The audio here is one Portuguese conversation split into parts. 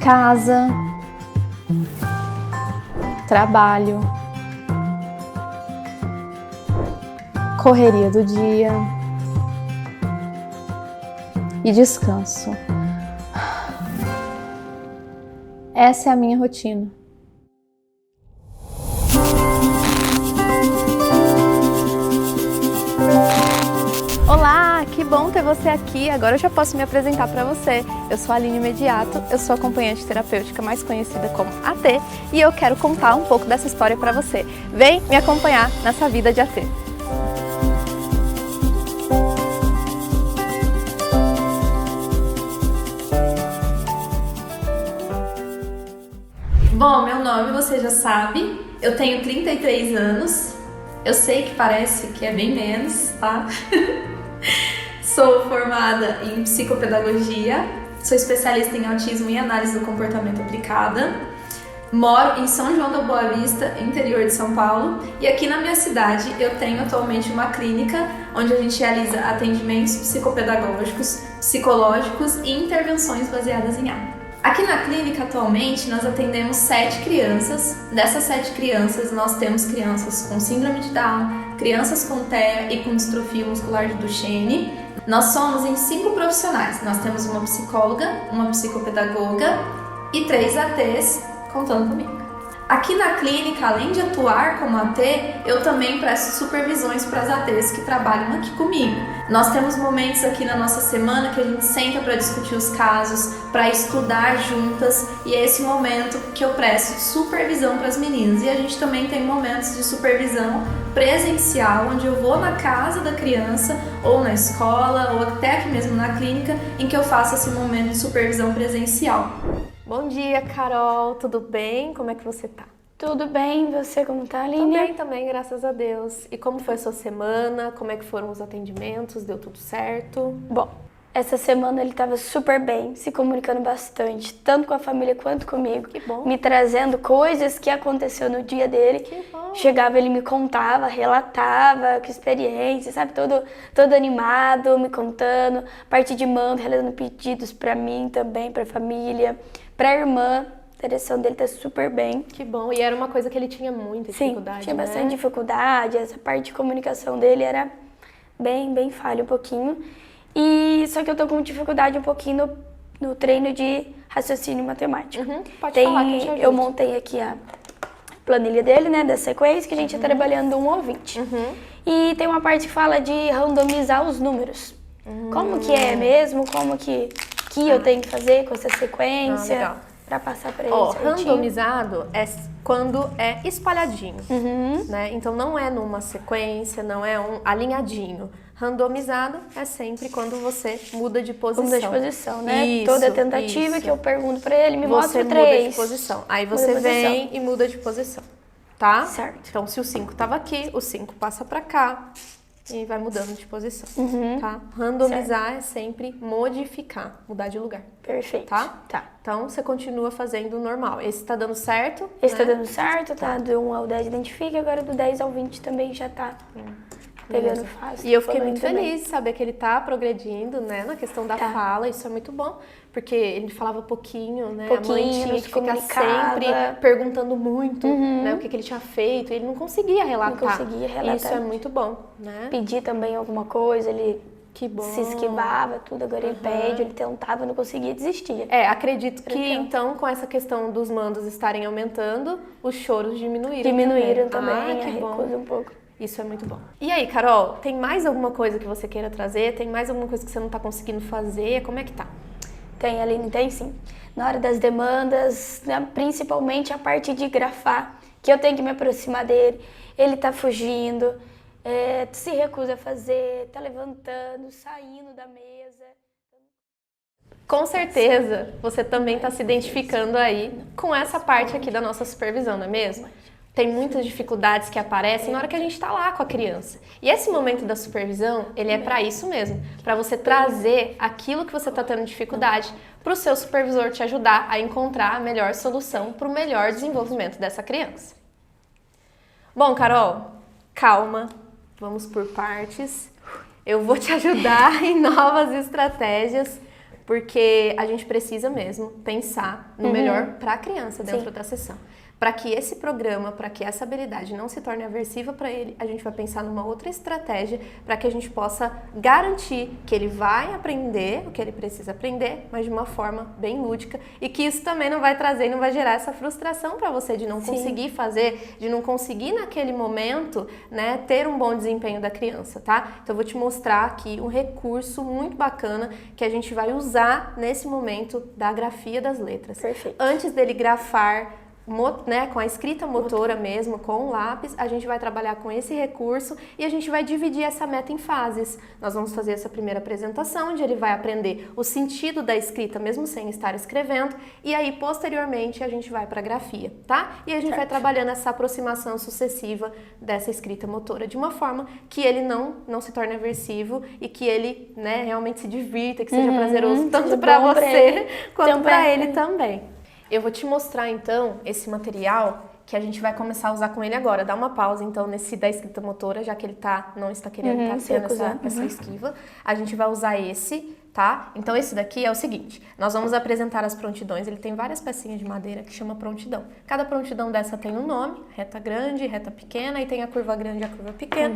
Casa, trabalho, correria do dia e descanso. Essa é a minha rotina. Olá, que bom ter você aqui. Agora eu já posso me apresentar para você. Eu sou a Aline Mediato, eu sou acompanhante terapêutica mais conhecida como AT e eu quero contar um pouco dessa história para você. Vem me acompanhar nessa vida de AT. Bom, meu nome você já sabe, eu tenho 33 anos, eu sei que parece que é bem menos, tá? Sou formada em psicopedagogia, sou especialista em autismo e análise do comportamento aplicada, moro em São João da Boa Vista, interior de São Paulo, e aqui na minha cidade eu tenho atualmente uma clínica onde a gente realiza atendimentos psicopedagógicos, psicológicos e intervenções baseadas em arte. Aqui na clínica, atualmente, nós atendemos 7 crianças. Dessas 7 crianças, nós temos crianças com síndrome de Down, crianças com TEA e com distrofia muscular de Duchenne. Nós somos em 5 profissionais. Nós temos uma psicóloga, uma psicopedagoga e 3 ATs, contando comigo. Aqui na clínica, além de atuar como AT, eu também presto supervisões para as ATs que trabalham aqui comigo. Nós temos momentos aqui na nossa semana que a gente senta para discutir os casos, para estudar juntas, e é esse momento que eu presto supervisão para as meninas. E a gente também tem momentos de supervisão presencial, onde eu vou na casa da criança, ou na escola, ou até aqui mesmo na clínica, em que eu faço esse momento de supervisão presencial. Bom dia, Carol, tudo bem? Como é que você tá? Tudo bem, você como tá, Aline? Tô bem também, graças a Deus. E como foi a sua semana? Como é que foram os atendimentos? Deu tudo certo? Bom, essa semana ele tava super bem, se comunicando bastante, tanto com a família quanto comigo. Que bom. Me trazendo coisas que aconteceu no dia dele. Que bom. Chegava, ele me contava, relatava que experiência, sabe? Todo animado, me contando. Parte de mando, realizando pedidos pra mim também, pra família, pra irmã. A direção dele tá super bem. Que bom. E era uma coisa que ele tinha muita dificuldade, Sim, tinha né? bastante dificuldade. Essa parte de comunicação dele era bem falha um pouquinho. E só que eu tô com dificuldade um pouquinho no treino de raciocínio matemático. Pode falar que eu te ajudo. Eu montei aqui a planilha dele, né, da sequência, que a gente tá trabalhando 1 ao 20. E tem uma parte que fala de randomizar os números. Como que é mesmo, como que eu tenho que fazer com essa sequência. Legal. Pra passar pra ele certinho. Randomizado é quando é espalhadinho, né? Então não é numa sequência, não é um alinhadinho. Randomizado é sempre quando você muda de posição. Muda de posição, né? Isso, Toda tentativa que eu pergunto pra ele, me mostra 3. Você muda de posição. Aí você vem e muda de posição, tá? Certo. Então se o 5 tava aqui, o 5 passa pra cá. E vai mudando de posição, tá? Randomizar é sempre modificar, mudar de lugar. Perfeito. Tá? Então, você continua fazendo normal. Esse tá dando certo? Esse né? tá dando certo, tá? Do 1 ao 10 identifica, agora do 10 ao 20 também já tá pegando fácil. E eu fiquei muito feliz de saber que ele tá progredindo, né? Na questão da fala, isso é muito bom. Porque ele falava pouquinho, né? A mãe tinha que ficar sempre perguntando muito, né? O que ele tinha feito. E ele não conseguia relatar. Não conseguia relatar. Isso é muito bom, né? Pedir também alguma coisa, ele Que bom. se esquivava, tudo. Agora ele pede, ele tentava, não conseguia, desistia. Acredito que então com essa questão dos mandos estarem aumentando, os choros diminuíram. Diminuíram também, que a bom. recusa um pouco. Isso é muito bom. E aí, Carol, tem mais alguma coisa que você queira trazer? Tem mais alguma coisa que você não tá conseguindo fazer? Como é que tá? Tem, Aline, tem sim. Na hora das demandas, né, principalmente a parte de grafar, que eu tenho que me aproximar dele, ele tá fugindo, se recusa a fazer, tá levantando, saindo da mesa. Com certeza, você também está se identificando aí com essa parte aqui da nossa supervisão, não é mesmo? Tem muitas dificuldades que aparecem na hora que a gente está lá com a criança. E esse momento da supervisão, ele é para isso mesmo, para você trazer aquilo que você está tendo dificuldade para o seu supervisor te ajudar a encontrar a melhor solução para o melhor desenvolvimento dessa criança. Bom, Carol, calma. Vamos por partes. Eu vou te ajudar em novas estratégias, porque a gente precisa mesmo pensar no melhor para a criança dentro da sessão. Para que esse programa, para que essa habilidade não se torne aversiva para ele, a gente vai pensar numa outra estratégia para que a gente possa garantir que ele vai aprender o que ele precisa aprender, mas de uma forma bem lúdica, e que isso também não vai trazer, não vai gerar essa frustração para você de não conseguir fazer, de não conseguir naquele momento, né, ter um bom desempenho da criança, tá? Então eu vou te mostrar aqui um recurso muito bacana que a gente vai usar nesse momento da grafia das letras. Perfeito. Antes dele grafar, né, com a escrita motora mesmo, com o lápis, a gente vai trabalhar com esse recurso e a gente vai dividir essa meta em fases. Nós vamos fazer essa primeira apresentação, onde ele vai aprender o sentido da escrita, mesmo sem estar escrevendo, e aí, posteriormente, a gente vai para a grafia, tá? E a gente vai trabalhando essa aproximação sucessiva dessa escrita motora, de uma forma que ele não se torne aversivo e que ele, né, realmente se divirta, que seja prazeroso tanto para você quanto para ele também. Eu vou te mostrar, então, esse material que a gente vai começar a usar com ele agora. Dá uma pausa, então, nesse da escrita motora, já que ele não está querendo tendo essa esquiva. A gente vai usar esse, tá? Então, esse daqui é o seguinte. Nós vamos apresentar as prontidões. Ele tem várias pecinhas de madeira que chama prontidão. Cada prontidão dessa tem um nome. Reta grande, reta pequena, e tem a curva grande e a curva pequena.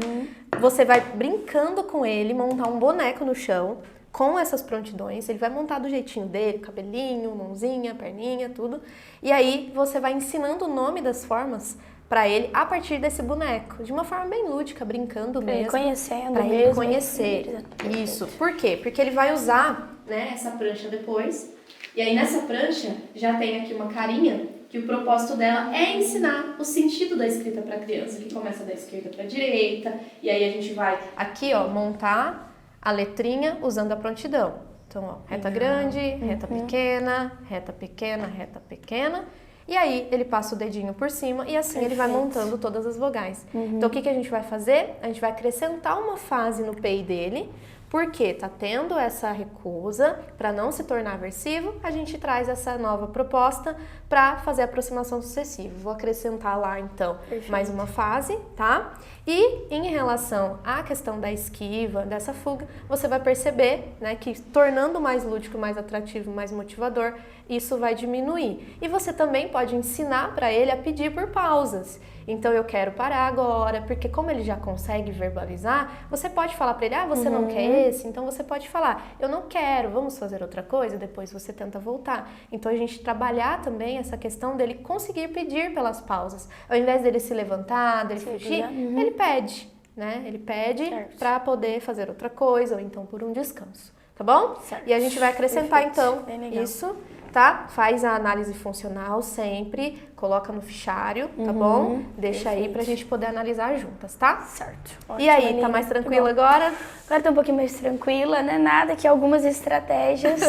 Você vai brincando com ele, montar um boneco no chão, com essas prontidões, ele vai montar do jeitinho dele, cabelinho, mãozinha, perninha, tudo. E aí você vai ensinando o nome das formas para ele a partir desse boneco, de uma forma bem lúdica, brincando mesmo. Conhecendo pra mesmo. Ele conhecer. Isso. Por quê? Porque ele vai usar, né, essa prancha depois. E aí nessa prancha já tem aqui uma carinha que o propósito dela é ensinar o sentido da escrita para a criança, que começa da esquerda para a direita. E aí a gente vai aqui, ó, montar a letrinha usando a prontidão. Então, ó, reta grande, reta pequena, reta pequena, reta pequena. E aí, ele passa o dedinho por cima e assim ele vai montando todas as vogais. Então, o que a gente vai fazer? A gente vai acrescentar uma fase no PEI dele, porque tá tendo essa recusa, para não se tornar aversivo, a gente traz essa nova proposta para fazer a aproximação sucessiva. Vou acrescentar lá, então, mais uma fase, tá? E em relação à questão da esquiva, dessa fuga, você vai perceber, né, que tornando mais lúdico, mais atrativo, mais motivador, isso vai diminuir. E você também pode ensinar para ele a pedir por pausas. Então, eu quero parar agora, porque como ele já consegue verbalizar, você pode falar para ele, você não quer esse? Então, você pode falar, eu não quero, vamos fazer outra coisa? Depois você tenta voltar. Então, a gente trabalhar também essa questão dele conseguir pedir pelas pausas. Ao invés dele se levantar, dele fugir, ele pede, né? Ele pede para poder fazer outra coisa, ou então por um descanso, tá bom? Certo. E a gente vai acrescentar, então, isso, tá? Faz a análise funcional sempre, coloca no fichário, tá bom? Deixa aí pra gente poder analisar juntas, tá? Certo. E aí, tá mais tranquila agora? Agora tô um pouquinho mais tranquila, né? Nada que algumas estratégias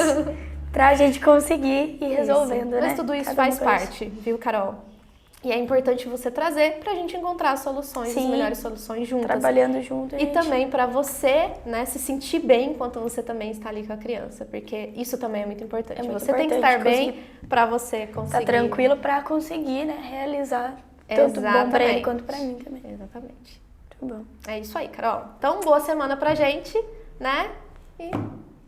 pra gente conseguir ir resolvendo, né? Mas tudo isso faz parte, viu, Carol? E é importante você trazer pra gente encontrar as soluções, as melhores soluções juntas. Trabalhando junto. E também pra você, né, se sentir bem enquanto você também está ali com a criança, porque isso também é muito importante. Você tem que estar bem pra você conseguir. Tá tranquilo pra conseguir, né, realizar tanto bom pra ele quanto pra mim também. Exatamente. Muito bom. É isso aí, Carol. Então, boa semana pra gente, né? E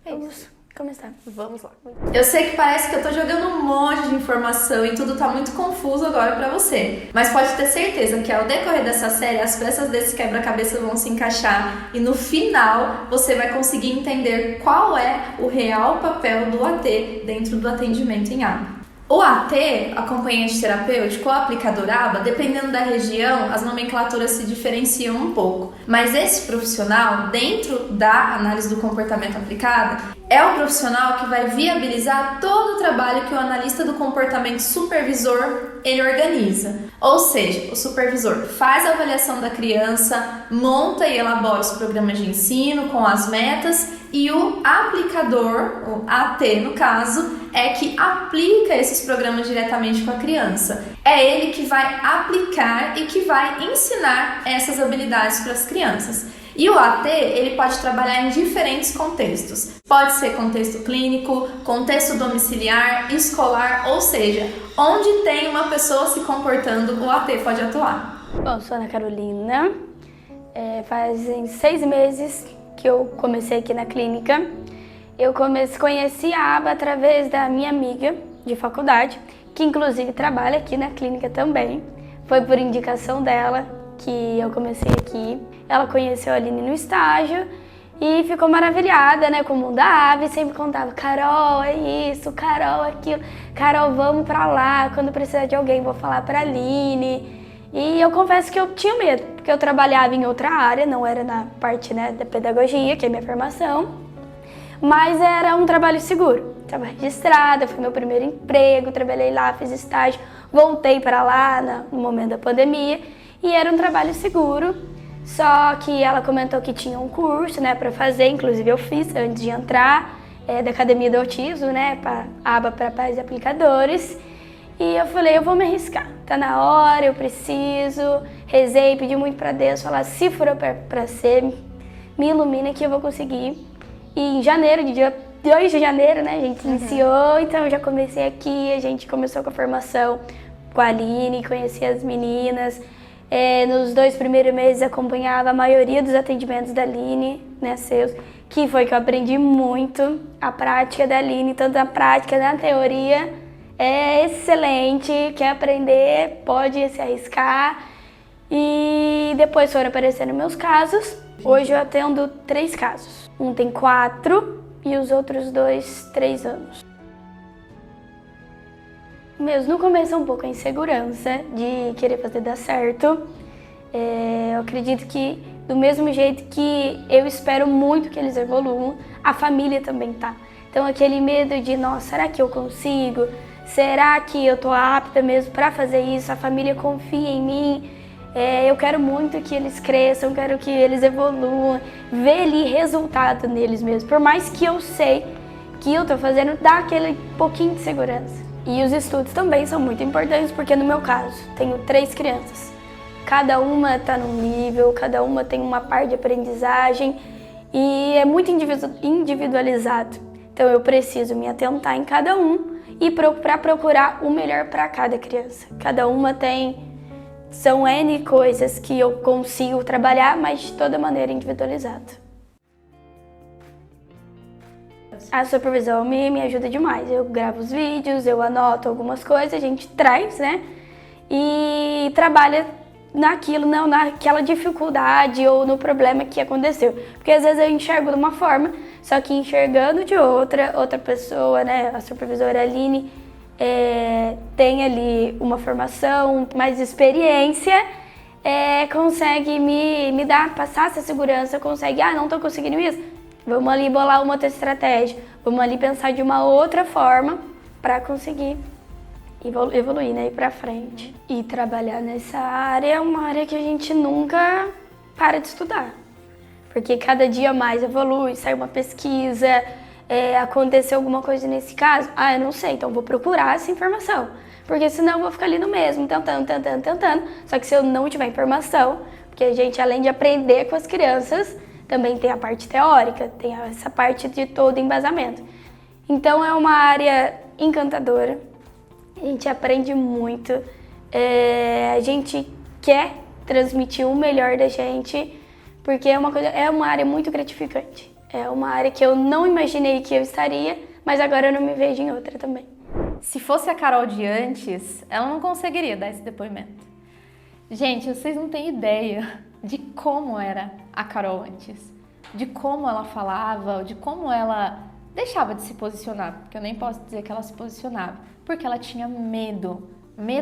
é isso. Começar. Vamos lá. Eu sei que parece que eu tô jogando um monte de informação e tudo tá muito confuso agora pra você. Mas pode ter certeza que ao decorrer dessa série, as peças desse quebra-cabeça vão se encaixar e no final você vai conseguir entender qual é o real papel do AT dentro do atendimento em aba. O AT, acompanhante terapêutico ou aplicador ABA, dependendo da região, as nomenclaturas se diferenciam um pouco. Mas esse profissional, dentro da análise do comportamento aplicada, é o profissional que vai viabilizar todo o trabalho que o analista do comportamento supervisor ele organiza. Ou seja, o supervisor faz a avaliação da criança, monta e elabora os programas de ensino com as metas e o aplicador, o AT no caso, é que aplica esses programas diretamente com a criança. É ele que vai aplicar e que vai ensinar essas habilidades para as crianças. E o AT, ele pode trabalhar em diferentes contextos. Pode ser contexto clínico, contexto domiciliar, escolar, ou seja, onde tem uma pessoa se comportando, o AT pode atuar. Bom, sou Ana Carolina, Fazem 6 meses que eu comecei aqui na clínica. Eu conheci a aba através da minha amiga de faculdade, que inclusive trabalha aqui na clínica também. Foi por indicação dela que eu comecei aqui. Ela conheceu a Aline no estágio e ficou maravilhada, né, com o mundo da aba, e sempre contava: Carol, é isso, Carol, aquilo, Carol, vamos pra lá, quando precisar de alguém vou falar pra Aline. E eu confesso que eu tinha medo, porque eu trabalhava em outra área, não era na parte, né, da pedagogia, que é minha formação, mas era um trabalho seguro. Estava registrada, foi meu primeiro emprego, trabalhei lá, fiz estágio, voltei para lá no momento da pandemia e era um trabalho seguro. Só que ela comentou que tinha um curso, né, para fazer, inclusive eu fiz antes de entrar, da Academia do Autismo, né, para aba para pais e aplicadores. E eu falei, eu vou me arriscar, tá na hora, eu preciso. Rezei, pedi muito para Deus, falar, se for para ser, me ilumina que eu vou conseguir. E em janeiro, dia 2 de janeiro, né, a gente iniciou, então eu já comecei aqui, a gente começou com a formação com a Aline, conheci as meninas. Nos 2 primeiros meses acompanhava a maioria dos atendimentos da Aline, né, seus, que foi que eu aprendi muito. A prática da Aline, tanto a prática na teoria, é excelente. Quer aprender, pode se arriscar. E depois foram aparecendo meus casos. Hoje eu atendo 3 casos. Um tem 4 e os outros 2, 3 anos. Mesmo no começo é um pouco a insegurança de querer fazer dar certo. Eu acredito que do mesmo jeito que eu espero muito que eles evoluam, a família também tá. Então aquele medo de, nossa, será que eu consigo? Será que eu tô apta mesmo para fazer isso? A família confia em mim. Eu quero muito que eles cresçam, quero que eles evoluam, ver ali resultado neles mesmo. Por mais que eu sei que eu tô fazendo, dá aquele pouquinho de segurança. E os estudos também são muito importantes, porque no meu caso, tenho 3 crianças. Cada uma está num nível, cada uma tem uma parte de aprendizagem e é muito individualizado. Então eu preciso me atentar em cada um e para procurar o melhor para cada criança. Cada uma são N coisas que eu consigo trabalhar, mas de toda maneira individualizada. A supervisão me ajuda demais. Eu gravo os vídeos, eu anoto algumas coisas, a gente traz, né? E trabalha naquilo, não naquela dificuldade ou no problema que aconteceu. Porque às vezes eu enxergo de uma forma, só que enxergando de outra pessoa, né? A supervisora Aline tem ali uma formação, mais experiência, consegue me passar essa segurança, consegue, não tô conseguindo isso. Vamos ali bolar uma outra estratégia, vamos ali pensar de uma outra forma para conseguir evoluir, né, ir para frente. E trabalhar nessa área é uma área que a gente nunca para de estudar, porque cada dia mais evolui, sai uma pesquisa, aconteceu alguma coisa nesse caso, eu não sei, então vou procurar essa informação, porque senão eu vou ficar ali no mesmo, tentando, só que se eu não tiver informação, porque a gente, além de aprender com as crianças, também tem a parte teórica, tem essa parte de todo embasamento. Então é uma área encantadora, a gente aprende muito, a gente quer transmitir o melhor da gente, porque é uma área muito gratificante. É uma área que eu não imaginei que eu estaria, mas agora eu não me vejo em outra também. Se fosse a Carol de antes, ela não conseguiria dar esse depoimento. Gente, vocês não têm ideia de como era a Carol antes, de como ela falava, de como ela deixava de se posicionar, porque eu nem posso dizer que ela se posicionava, porque ela tinha medo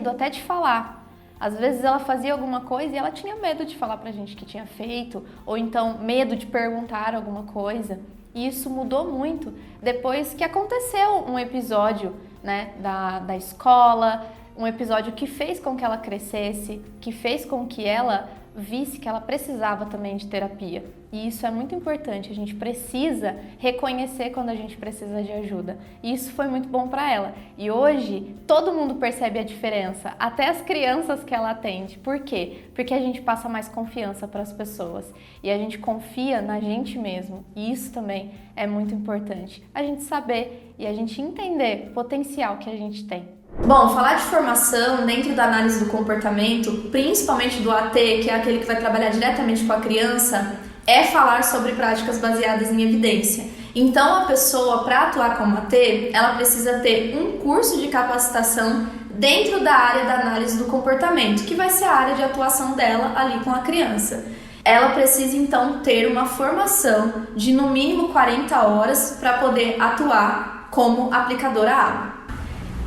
até de falar. Às vezes ela fazia alguma coisa e ela tinha medo de falar pra gente que tinha feito, ou então medo de perguntar alguma coisa. E isso mudou muito depois que aconteceu um episódio, né, da escola, um episódio que fez com que ela crescesse, que fez com que ela visse que ela precisava também de terapia. E isso é muito importante, a gente precisa reconhecer quando a gente precisa de ajuda. E isso foi muito bom para ela. E hoje, todo mundo percebe a diferença, até as crianças que ela atende. Por quê? Porque a gente passa mais confiança para as pessoas. E a gente confia na gente mesmo. E isso também é muito importante. A gente saber e a gente entender o potencial que a gente tem. Bom, falar de formação dentro da análise do comportamento, principalmente do AT, que é aquele que vai trabalhar diretamente com a criança, é falar sobre práticas baseadas em evidência. Então, a pessoa, para atuar como AT, ela precisa ter um curso de capacitação dentro da área da análise do comportamento, que vai ser a área de atuação dela ali com a criança. Ela precisa, então, ter uma formação de no mínimo 40 horas para poder atuar como aplicadora ABA.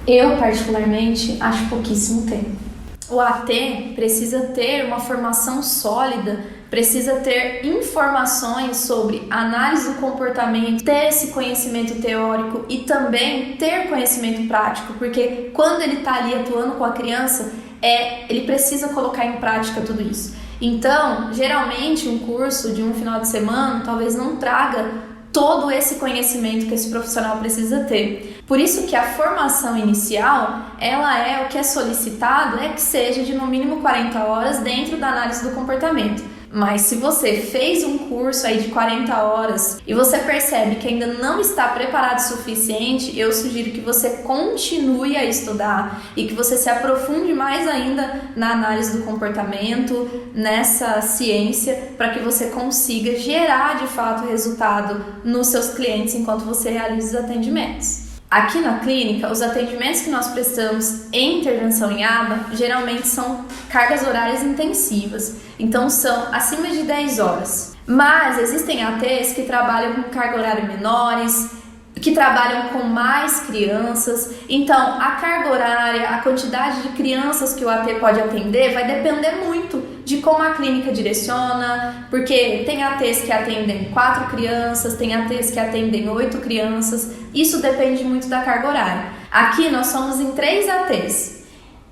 Eu, particularmente, acho pouquíssimo tempo. O AT precisa ter uma formação sólida, precisa ter informações sobre análise do comportamento, ter esse conhecimento teórico e também ter conhecimento prático, porque quando ele está ali atuando com a criança, ele precisa colocar em prática tudo isso. Então, geralmente, um curso de um final de semana talvez não traga todo esse conhecimento que esse profissional precisa ter. Por isso que a formação inicial, o que é solicitado é que seja de no mínimo 40 horas dentro da análise do comportamento. Mas se você fez um curso aí de 40 horas e você percebe que ainda não está preparado o suficiente, eu sugiro que você continue a estudar e que você se aprofunde mais ainda na análise do comportamento, nessa ciência, para que você consiga gerar de fato resultado nos seus clientes enquanto você realiza os atendimentos. Aqui na clínica, os atendimentos que nós prestamos em intervenção em ABA geralmente são cargas horárias intensivas, então são acima de 10 horas. Mas existem ATs que trabalham com carga horária menores, que trabalham com mais crianças, então a carga horária, a quantidade de crianças que o AT pode atender vai depender muito de como a clínica direciona, porque tem ATs que atendem 4 crianças, tem ATs que atendem 8 crianças, isso depende muito da carga horária. Aqui nós somos em 3 ATs,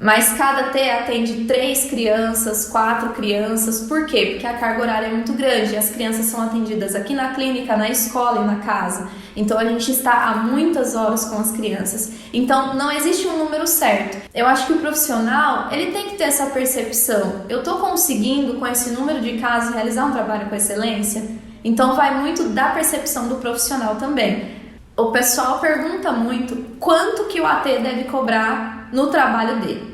mas cada AT atende 3 crianças, 4 crianças, por quê? Porque a carga horária é muito grande, as crianças são atendidas aqui na clínica, na escola e na casa, então a gente está há muitas horas com as crianças, então não existe um número certo. Eu acho que o profissional, ele tem que ter essa percepção, eu estou conseguindo com esse número de casos realizar um trabalho com excelência? Então vai muito da percepção do profissional também. O pessoal pergunta muito quanto que o AT deve cobrar no trabalho dele.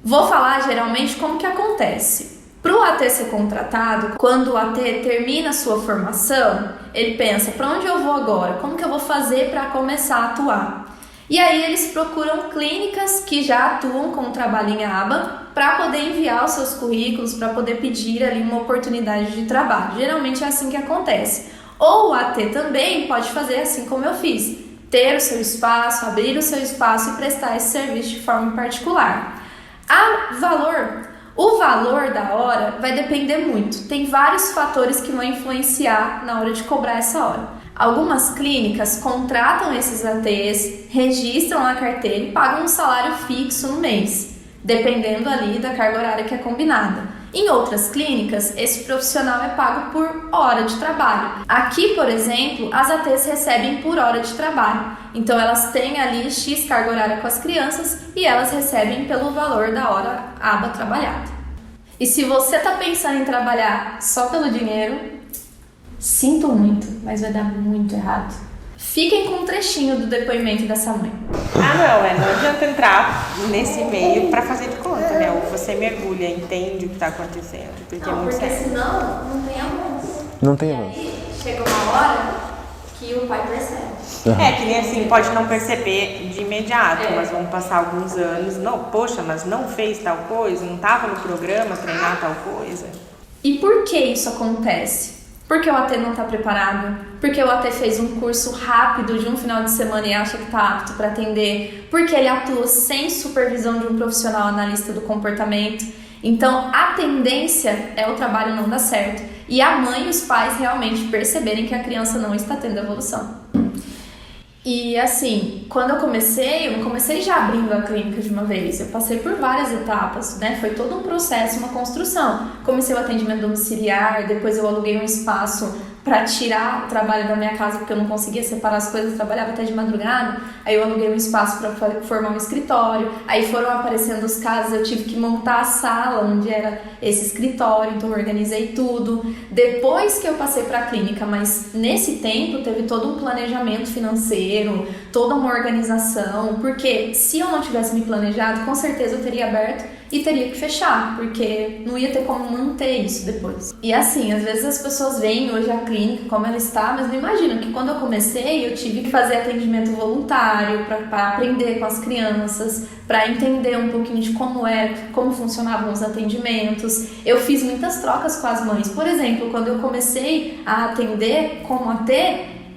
Vou falar geralmente como que acontece. Para o AT ser contratado, quando o AT termina a sua formação, ele pensa, para onde eu vou agora? Como que eu vou fazer para começar a atuar? E aí eles procuram clínicas que já atuam com o trabalho em ABA para poder enviar os seus currículos, para poder pedir ali uma oportunidade de trabalho. Geralmente é assim que acontece. Ou o AT também pode fazer assim como eu fiz, ter o seu espaço, abrir o seu espaço e prestar esse serviço de forma particular. O valor da hora vai depender muito, tem vários fatores que vão influenciar na hora de cobrar essa hora. Algumas clínicas contratam esses ATs, registram na carteira e pagam um salário fixo no mês, dependendo ali da carga horária que é combinada. Em outras clínicas, esse profissional é pago por hora de trabalho. Aqui, por exemplo, as ATs recebem por hora de trabalho. Então, elas têm ali X carga horária com as crianças e elas recebem pelo valor da hora ABA trabalhada. E se você está pensando em trabalhar só pelo dinheiro, sinto muito, mas vai dar muito errado. Fiquem com um trechinho do depoimento dessa mãe. Não adianta entrar nesse meio pra fazer de conta, né? Ou você mergulha, entende o que tá acontecendo. Porque é muito sério. Senão não tem avanço. Não tem avanço. E aí chega uma hora que o pai percebe. É, que nem assim, pode não perceber de imediato, mas vão passar alguns anos. Não, poxa, mas não fez tal coisa, não tava no programa treinar tal coisa. E por que isso acontece? Porque o AT não está preparado, porque o AT fez um curso rápido de um final de semana e acha que está apto para atender, porque ele atua sem supervisão de um profissional analista do comportamento. Então, a tendência é o trabalho não dar certo e a mãe e os pais realmente perceberem que a criança não está tendo evolução. E assim, quando eu não comecei já abrindo a clínica de uma vez, eu passei por várias etapas, né? Foi todo um processo, uma construção. Comecei o atendimento domiciliar, depois eu aluguei um espaço para tirar o trabalho da minha casa, porque eu não conseguia separar as coisas, eu trabalhava até de madrugada, aí eu aluguei um espaço para formar um escritório, aí foram aparecendo os casos, eu tive que montar a sala onde era esse escritório, então eu organizei tudo, depois que eu passei para a clínica, mas nesse tempo teve todo um planejamento financeiro, toda uma organização, porque se eu não tivesse me planejado, com certeza eu teria aberto e teria que fechar, porque não ia ter como manter isso depois. E assim, às vezes as pessoas veem hoje a clínica como ela está, mas não imaginam que quando eu comecei eu tive que fazer atendimento voluntário para aprender com as crianças, para entender um pouquinho de como funcionavam os atendimentos. Eu fiz muitas trocas com as mães. Por exemplo, quando eu comecei a atender como AT,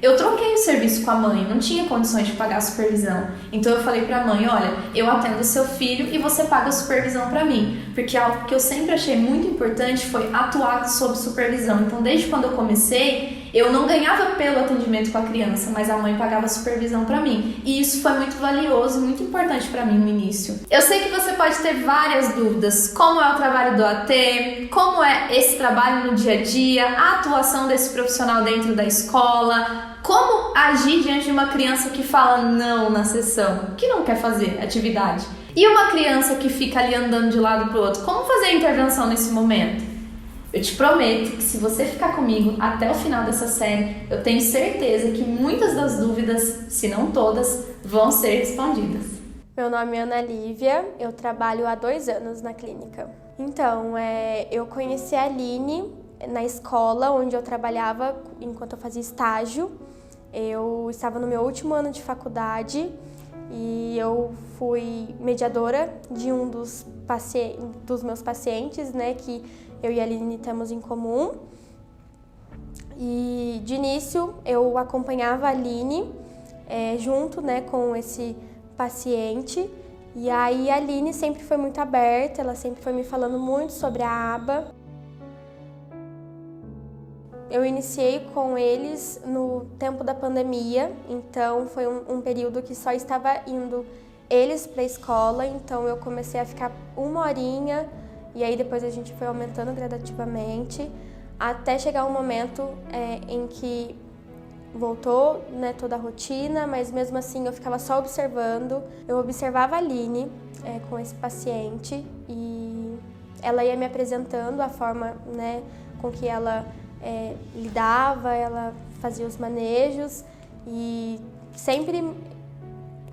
eu troquei o serviço com a mãe, não tinha condições de pagar a supervisão. Então eu falei pra mãe, olha, eu atendo seu filho e você paga a supervisão pra mim. Porque algo que eu sempre achei muito importante foi atuar sob supervisão. Então desde quando eu comecei, eu não ganhava pelo atendimento com a criança, mas a mãe pagava a supervisão pra mim. E isso foi muito valioso, muito importante pra mim no início. Eu sei que você pode ter várias dúvidas, como é o trabalho do AT, como é esse trabalho no dia a dia, a atuação desse profissional dentro da escola, como agir diante de uma criança que fala não na sessão, que não quer fazer atividade. E uma criança que fica ali andando de um lado para o outro, como fazer a intervenção nesse momento? Eu te prometo que se você ficar comigo até o final dessa série, eu tenho certeza que muitas das dúvidas, se não todas, vão ser respondidas. Meu nome é Ana Lívia, eu trabalho há 2 anos na clínica. Então, eu conheci a Aline na escola onde eu trabalhava enquanto eu fazia estágio. Eu estava no meu último ano de faculdade e eu fui mediadora de um dos meus pacientes, né, que eu e a Aline temos em comum. E de início eu acompanhava a Aline junto, né, com esse paciente. E aí a Aline sempre foi muito aberta, ela sempre foi me falando muito sobre a aba. Eu iniciei com eles no tempo da pandemia, então foi um período que só estava indo eles para a escola, então eu comecei a ficar 1 horinha e aí depois a gente foi aumentando gradativamente até chegar um momento em que voltou, né, toda a rotina, mas mesmo assim eu ficava só observando. Eu observava a Aline com esse paciente e ela ia me apresentando a forma, né, com que ela lidava, ela fazia os manejos e sempre,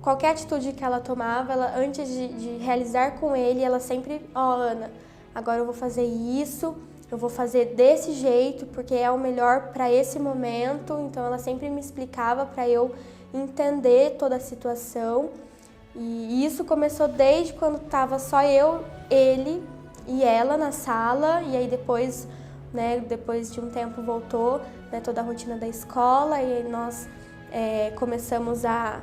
qualquer atitude que ela tomava, antes de realizar com ele, ela sempre, Ana, agora eu vou fazer isso, eu vou fazer desse jeito porque é o melhor para esse momento. Então ela sempre me explicava para eu entender toda a situação e isso começou desde quando estava só eu, ele e ela na sala e aí depois, né, depois de um tempo voltou, né, toda a rotina da escola e aí nós começamos a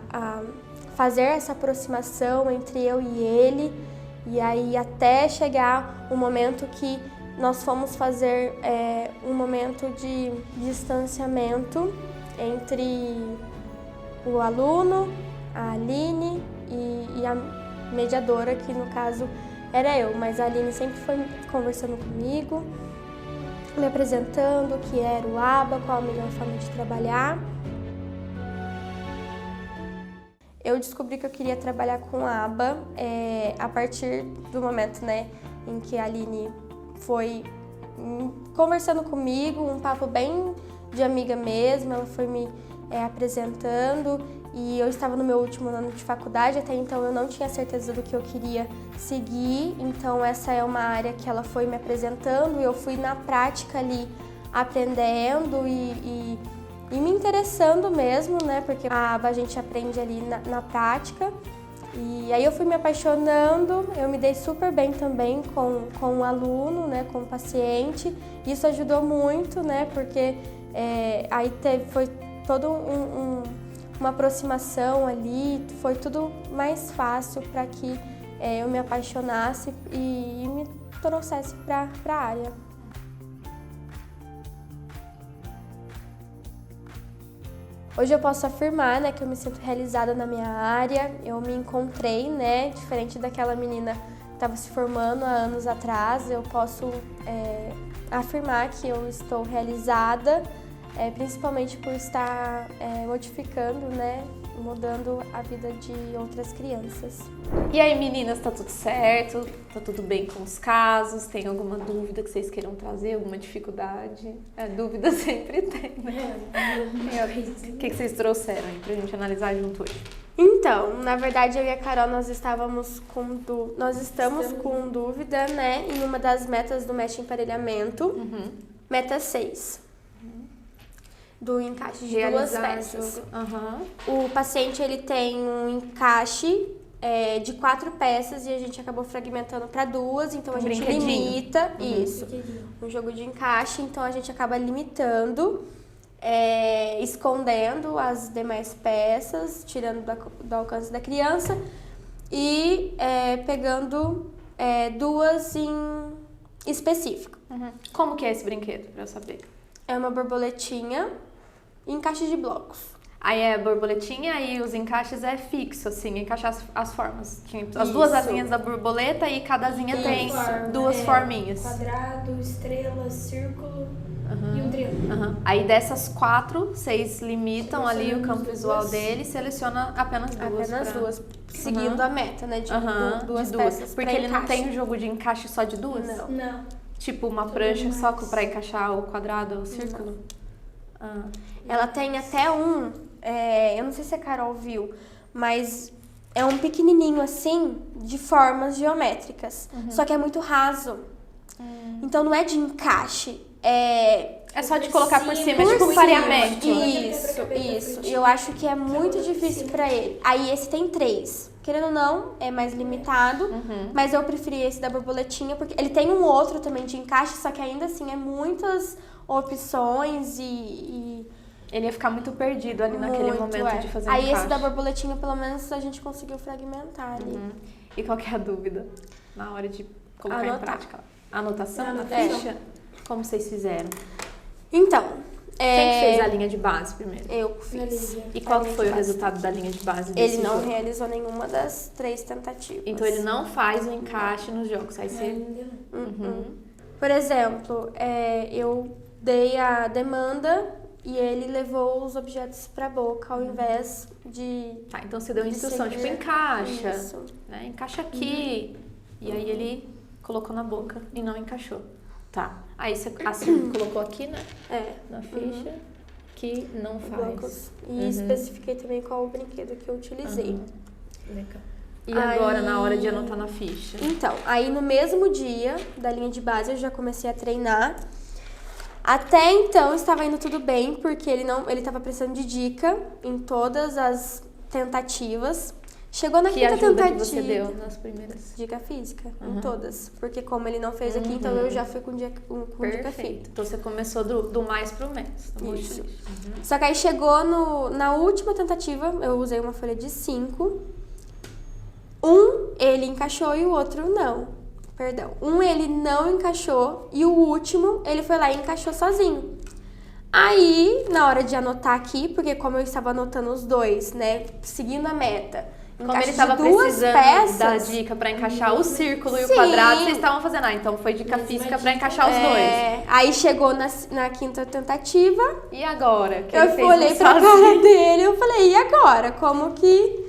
fazer essa aproximação entre eu e ele e aí até chegar o momento que nós fomos fazer um momento de distanciamento entre o aluno, a Aline e a mediadora, que no caso era eu, mas a Aline sempre foi conversando comigo, me apresentando o que era o ABA, qual a melhor forma de trabalhar. Eu descobri que eu queria trabalhar com ABA a partir do momento, né, em que a Aline foi conversando comigo, um papo bem de amiga mesmo, ela foi me apresentando e eu estava no meu último ano de faculdade, até então eu não tinha certeza do que eu queria seguir, então essa é uma área que ela foi me apresentando e eu fui na prática ali aprendendo e me interessando mesmo, né, porque a gente aprende ali na prática. E aí eu fui me apaixonando, eu me dei super bem também com o aluno, né, com o paciente. Isso ajudou muito, né, porque aí foi toda uma aproximação ali, foi tudo mais fácil para que eu me apaixonasse e me trouxesse para a área. Hoje eu posso afirmar, né, que eu me sinto realizada na minha área, eu me encontrei, né, diferente daquela menina que estava se formando há anos atrás, eu posso afirmar que eu estou realizada, principalmente por estar modificando, né, mudando a vida de outras crianças. E aí, meninas, tá tudo certo? Tá tudo bem com os casos? Tem alguma dúvida que vocês queiram trazer? Alguma dificuldade? Dúvida sempre tem, né? O que vocês trouxeram aí pra gente analisar junto hoje? Então, na verdade, eu e a Carol, nós estamos com dúvida, né, em uma das metas do MESH Emparelhamento, meta 6. Do encaixe de duas peças. O paciente ele tem um encaixe de 4 peças e a gente acabou fragmentando para 2, então a gente limita isso. Um jogo de encaixe, então a gente acaba limitando, escondendo as demais peças, tirando do alcance da criança e pegando 2 em específico. Como que é esse brinquedo, pra eu saber? É uma borboletinha e encaixe de blocos. Aí é borboletinha e os encaixes é fixo, assim, encaixar as formas. As duas asinhas da borboleta e cada asinha tem duas forminhas. Quadrado, estrela, círculo e um triângulo. Aí dessas 4, vocês limitam ali o campo visual dele e seleciona apenas duas. Apenas duas, seguindo a meta, né? De duas peças. Porque ele não tem um jogo de encaixe só de duas? Não. Tipo uma prancha só pra encaixar o quadrado ou o círculo? Ela tem até eu não sei se a Carol viu, mas é um pequenininho assim, de formas geométricas. Só que é muito raso. Então não é de encaixe, É só de colocar por cima, tipo um pareamento. Isso. E eu acho que é muito difícil pra ele. Aí esse tem 3. Querendo ou não, é mais limitado, mas eu preferi esse da borboletinha, porque ele tem um outro também de encaixe, só que ainda assim é muitas opções e ele ia ficar muito perdido ali naquele momento de fazer Aí encaixe. esse da borboletinha, pelo menos, a gente conseguiu fragmentar ali. E qual que é a dúvida na hora de colocar em prática? Anotação na É. ficha? Como vocês fizeram? Então, Quem que fez a linha de base primeiro? eu fiz. E qual a que linha foi de o base. resultado da linha de base desse Ele não jogo? realizou nenhuma das 3 tentativas. Então ele não faz o encaixe nos jogos. Aí você... Por exemplo, eu dei a demanda e ele levou os objetos para a boca ao invés de... Tá, então você deu uma de instrução, seguir. tipo, encaixa. Isso. Né? Encaixa aqui. E aí ele colocou na boca e não encaixou. Tá. Aí você assim, colocou aqui, né? Na ficha. Que não faz. Blocos. E especifiquei também qual o brinquedo que eu utilizei. Legal. E agora, na hora de anotar na ficha? Então, aí no mesmo dia da linha de base eu já comecei a treinar. Até então estava indo tudo bem, porque ele estava precisando de dica em todas as tentativas. Chegou na Que quinta ajuda tentativa. que você deu nas primeiras? Dica física, em todas. Porque como ele não fez aqui, então eu já fui com dica física. Perfeito. Então você começou do mais pro menos. Isso. Só que aí chegou na última tentativa, eu usei uma folha de 5. Ele encaixou e o outro não. Perdão. Ele não encaixou e o último ele foi lá e encaixou sozinho. Aí, na hora de anotar aqui, porque como eu estava anotando os dois, né, seguindo a meta, Como ele estava precisando da dica para encaixar o círculo e o quadrado, vocês estavam fazendo. Então foi dica física para encaixar os dois. Aí chegou na quinta tentativa. E agora? Que Eu olhei pra cara dele e eu falei, e agora? Como que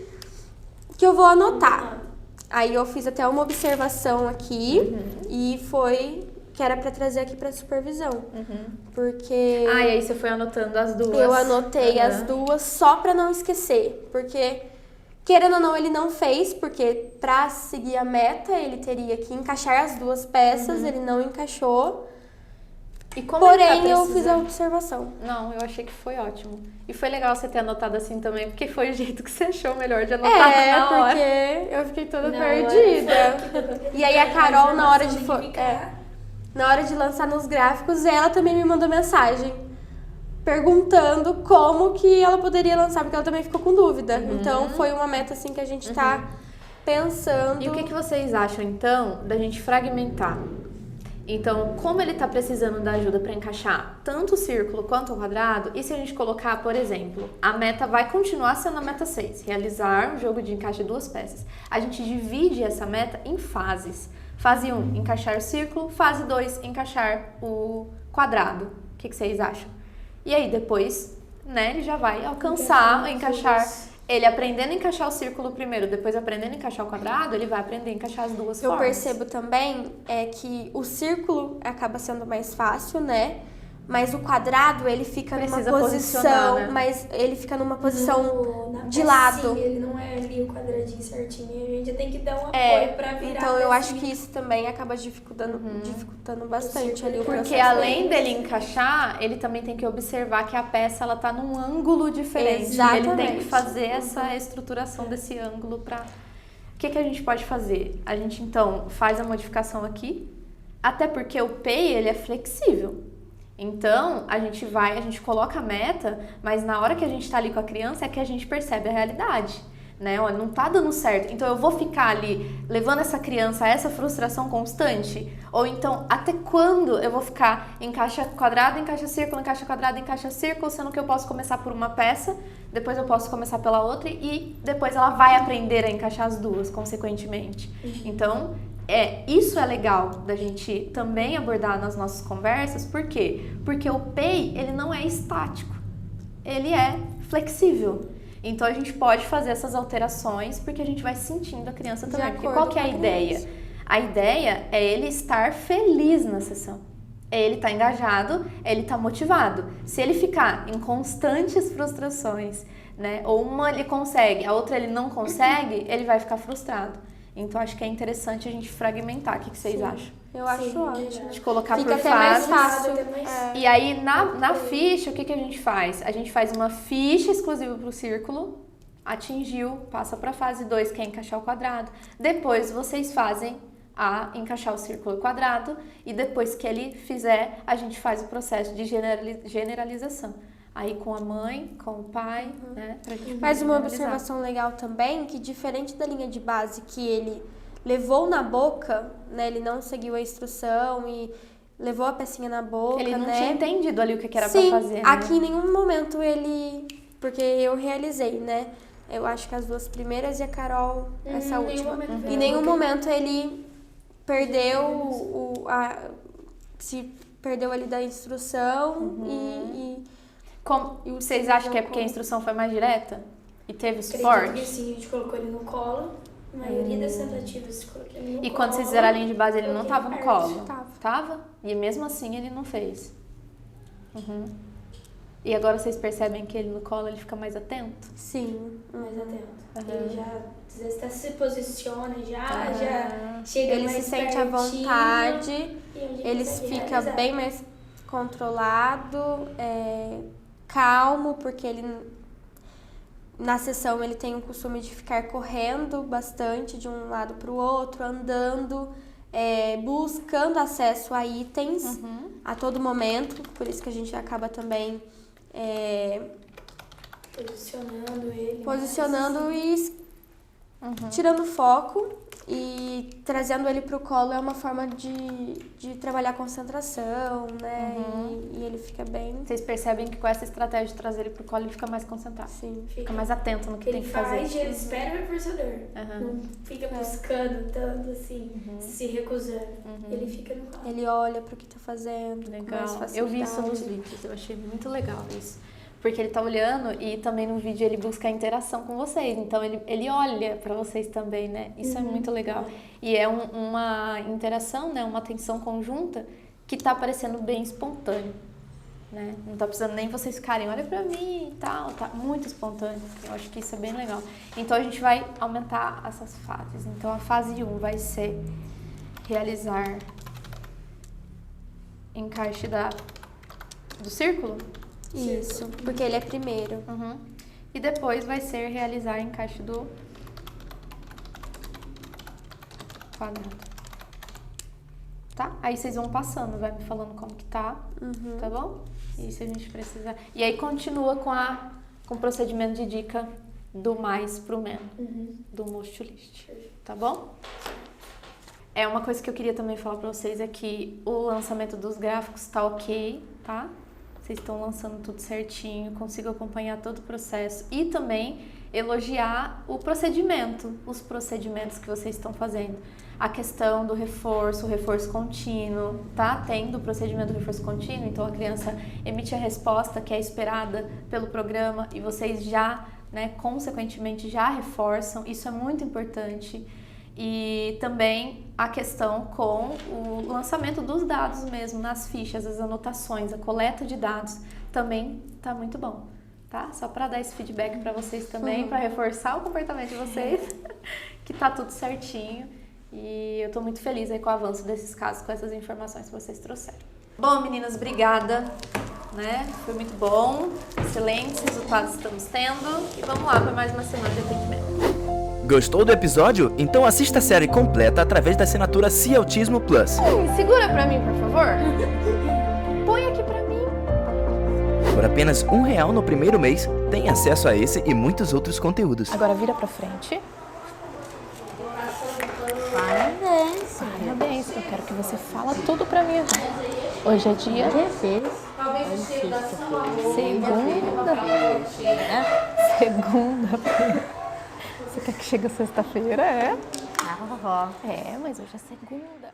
eu vou anotar? Aí eu fiz até uma observação aqui e foi que era pra trazer aqui pra supervisão. Porque... e aí você foi anotando as duas. Eu anotei as duas só pra não esquecer. Porque, querendo ou não, ele não fez, porque pra seguir a meta ele teria que encaixar as duas peças, ele não encaixou. E como ele tá Porém, eu fiz a precisando? observação. Não, eu achei que foi ótimo. E foi legal você ter anotado assim também, porque foi o jeito que você achou melhor de anotar na hora. Porque eu fiquei toda perdida. E aí a Carol, na hora de lançar nos gráficos, ela também me mandou mensagem perguntando como que ela poderia lançar, porque ela também ficou com dúvida. Então foi uma meta assim que a gente tá pensando. E o que vocês acham então da gente fragmentar? Então, como ele está precisando da ajuda para encaixar tanto o círculo quanto o quadrado, e se a gente colocar, por exemplo, a meta vai continuar sendo a meta 6, realizar um jogo de encaixe de 2 peças. A gente divide essa meta em fases. Fase 1, encaixar o círculo. Fase 2, encaixar o quadrado. O que vocês acham? E aí depois, né, ele já vai alcançar, encaixar. Ele aprendendo a encaixar o círculo primeiro, depois aprendendo a encaixar o quadrado, ele vai aprender a encaixar as duas Eu formas. percebo também que o círculo acaba sendo mais fácil, né? Mas o quadrado, ele fica Precisa numa posicionar, posição, né? mas ele fica numa posição Na de lado. pecinha, ele não é ali o quadradinho certinho, a gente tem que dar um apoio É, pra virar. então eu a acho pecinha. que isso também acaba dificultando bastante ali o processo. Porque além dele encaixar, ele também tem que observar que a peça ela tá num ângulo diferente. Exatamente. Ele tem que fazer essa estruturação desse ângulo para. O que a gente pode fazer? A gente então faz a modificação aqui, até porque o PEI ele é flexível. Então, a gente coloca a meta, mas na hora que a gente tá ali com a criança é que a gente percebe a realidade, né? Olha, não tá dando certo. Então, eu vou ficar ali levando essa criança a essa frustração constante? Ou então, até quando eu vou ficar encaixa quadrado, encaixa círculo, encaixa quadrado, encaixa círculo, sendo que eu posso começar por uma peça, depois eu posso começar pela outra e depois ela vai aprender a encaixar as duas, consequentemente. Então, isso é legal da gente também abordar nas nossas conversas, por quê? Porque o PEI, ele não é estático, ele é flexível. Então a gente pode fazer essas alterações porque a gente vai sentindo a criança também. Porque qual que é a ideia? A ideia é ele estar feliz na sessão. É ele estar engajado, é ele estar motivado. Se ele ficar em constantes frustrações, né? Ou uma ele consegue, a outra ele não consegue, ele vai ficar frustrado. Então, acho que é interessante a gente fragmentar. O que vocês acham? Eu acho ótimo. De colocar Fica por até mais fases. fácil. E aí, na ficha, o que a gente faz? A gente faz uma ficha exclusiva para o círculo, atingiu, passa para a fase 2, que é encaixar o quadrado. Depois, vocês fazem a encaixar o círculo e o quadrado. E depois que ele fizer, a gente faz o processo de generalização. Aí com a mãe, com o pai, né? Mas uma observação legal também, que diferente da linha de base que ele levou na boca, né? Ele não seguiu a instrução e levou a pecinha na boca, ele não né? tinha entendido ali o que era Sim, pra fazer, né? aqui em nenhum momento ele... Porque eu realizei, né? Eu acho que as duas primeiras e a Carol, essa última. Em nenhum momento ele perdeu se perdeu ali da instrução E vocês acham que é porque a instrução foi mais direta? E teve o Acredito suporte? que sim, a gente colocou ele no colo. A maioria das tentativas coloquei ele no colo. E quando vocês fizeram a linha de base, ele não tava no colo? Tava. Tava? E mesmo assim ele não fez? E agora vocês percebem que ele no colo ele fica mais atento? Sim. Mais atento. Ele já, às vezes, até se posiciona, já chega Ele mais se sente à pertinho, vontade, e a gente ele consegue fica realizar. bem mais controlado, calmo, porque ele na sessão ele tem o costume de ficar correndo bastante de um lado para o outro, andando, buscando acesso a itens a todo momento, por isso que a gente acaba também posicionando e tirando foco e trazendo ele para o colo é uma forma de trabalhar concentração, né? E ele fica bem... Vocês percebem que com essa estratégia de trazer ele pro colo, ele fica mais concentrado. Sim. Fica mais atento no que tem que fazer. Ele espera o reforçador. Não fica buscando tanto assim, se recusando. Ele fica no colo. Ele olha para o que tá fazendo com mais Legal. facilidade. Eu vi isso nos vídeos, eu achei muito legal isso. Porque ele tá olhando e também no vídeo ele busca a interação com vocês. Então ele olha pra vocês também, né? Isso é muito legal. E é uma interação, né? Uma atenção conjunta que tá parecendo bem espontâneo, né? Não tá precisando nem vocês ficarem, olha pra mim e tal. Tá muito espontâneo. Eu acho que isso é bem legal. Então a gente vai aumentar essas fases. Então a fase 1 vai ser realizar encaixe do círculo. Isso, porque ele é primeiro. E depois vai ser realizar encaixe do quadrado. Tá? Aí vocês vão passando, vai me falando como que tá, tá bom? E se a gente precisar... E aí continua com o procedimento de dica do mais pro menos, do Most to List, tá bom? Uma coisa que eu queria também falar pra vocês é que o lançamento dos gráficos tá ok, tá? Vocês estão lançando tudo certinho, consigo acompanhar todo o processo e também elogiar o procedimento, os procedimentos que vocês estão fazendo. a questão do reforço, o reforço contínuo, tá tendo o procedimento do reforço contínuo, então a criança emite a resposta que é esperada pelo programa e vocês já, né, consequentemente já reforçam, isso é muito importante. E também a questão com o lançamento dos dados mesmo, nas fichas, as anotações, a coleta de dados, também tá muito bom, tá? Só para dar esse feedback para vocês também, para reforçar o comportamento de vocês, que tá tudo certinho. E eu tô muito feliz aí com o avanço desses casos, com essas informações que vocês trouxeram. Bom, meninas, obrigada, né? Foi muito bom, excelentes resultados estamos tendo. E vamos lá para mais uma semana de atendimento. Gostou do episódio? Então assista a série completa através da assinatura Se Autismo Plus. Segura pra mim, por favor. Põe aqui pra mim. Por apenas R$1 no primeiro mês, tem acesso a esse e muitos outros conteúdos. Agora vira pra frente. Parabéns. Eu quero que você fala tudo pra mim. Hoje é dia... Segunda-feira. Você quer que chegue sexta-feira, é? Ah, vovó. É, mas hoje é segunda.